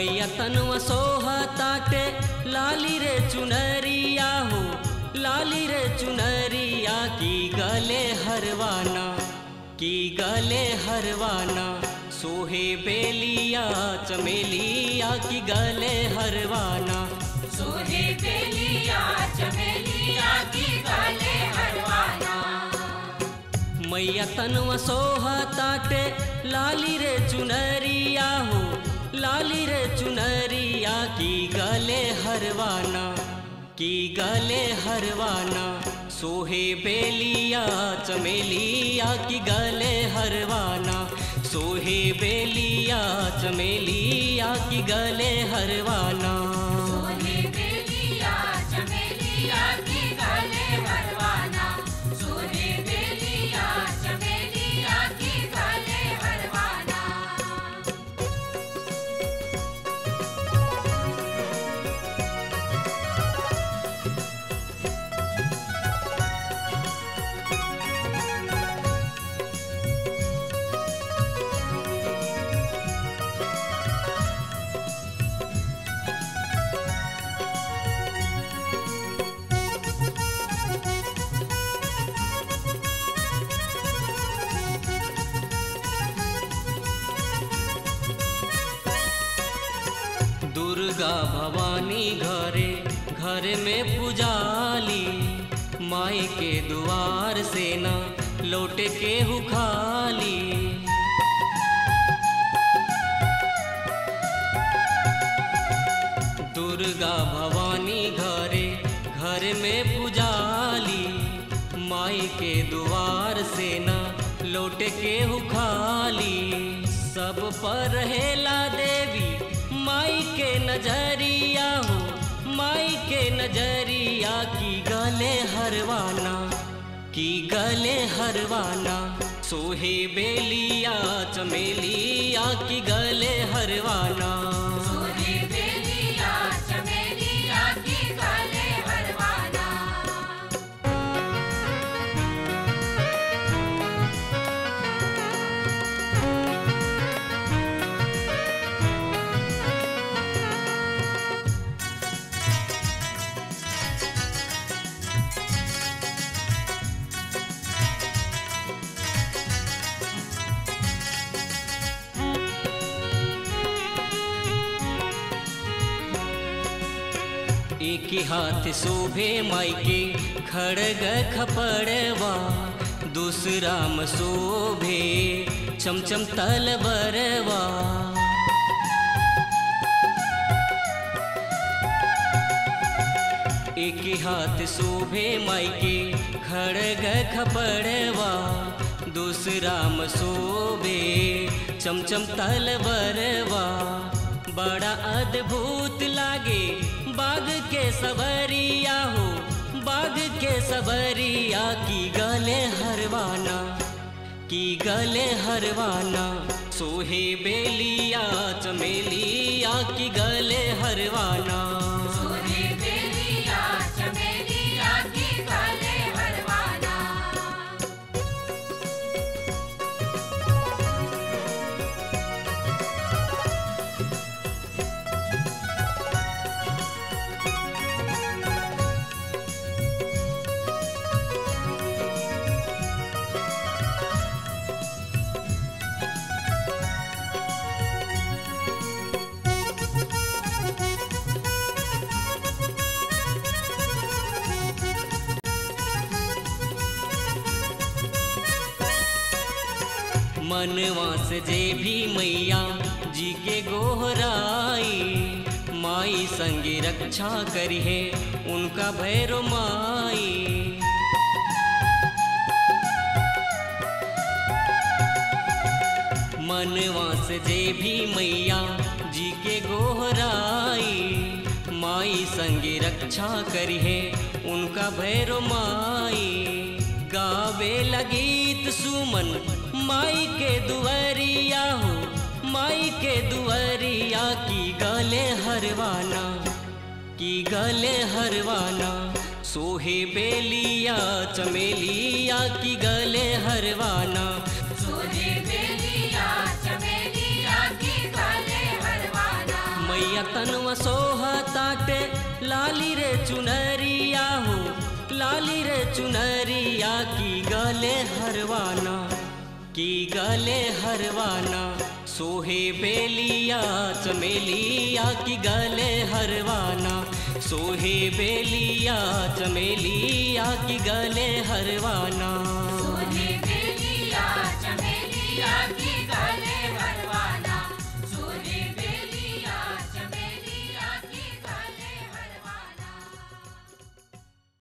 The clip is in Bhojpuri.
मैया तनवा सोहताटे लाली रे चुनरिया हो, लाली रे चुनरिया की गले हरवाना, की गले हरवाना। सोहे बेलिया चमेलिया की गले हरवाना, सोहे बेलिया चमेलिया की गले हरवाना। मैया तनवा सोहताटे लाली रे चुनरिया हो, लाली रे चुनरिया की गले हरवाना, की गले हरवाना। सोहे बेलिया चमेलिया की गले हरवाना, सोहे बेलिया चमेलिया की गले हरवाना। सोहे बेलिया चमेलिया की गले हरवाना, सोहे बेलिया चमेलिया की गले हरवाना। दुर्गा भवानी घरे घर में पुजाली, माई के द्वार से न लौटे के हुखाली। दुर्गा भवानी घरे घर में पुजाली, माई के द्वार से न लौटे के हुखाली। सब पर रहेला देवी माई के नजरिया हो, माई के नजरिया की गले हरवाना, की गले हरवाना। सोहे बेलिया चमेलिया की गले हरवाना, सोहे बेलिया चमेलिया की गले हरवाना। एक हाथ शोभे माई के खड़ग खपड़वा, दूसरा में शोभे चमचम तलबरवा। एक हाथ शोभे माई के खड़ग खपड़वा, दूसरा में शोभे चमचम तलबरवा। बड़ा अद्भुत लागे बाग के सवरिया हो, बाग के सवरिया की गले हरवाना, की गले हरवाना। सोहे बेलिया चमेलिया की गले हरवाना, सोहे बेलिया चमेलिया की गले हरवाना। मनवा से जे भी मैया जी के गोहराई, माई संगे रक्षा करी है उनका भैरो माई। मनवा से जे भी मैया जी के गोहराई, माई संगे रक्षा करी है उनका भैरो माई। गावे लगीत सुमन माई के दुआरिया हो, माई के दुआरिया की गले हरवाना, की गले हरवाना। सोहे बेलिया चमेलिया की गले हरवाना, सोहे बेलिया चमेलिया की गले हरवाना। तनवा सोहा ताटे लाली रे चुनरिया हो, लाली रे चुनरिया की गले हरवाना, की गले हरवाना। सोहे बेलिया चमेलिया की गले हरवाना, सोहे बेलिया चमेलिया की गले हरवाना। सोहे बेलिया चमेलिया की गले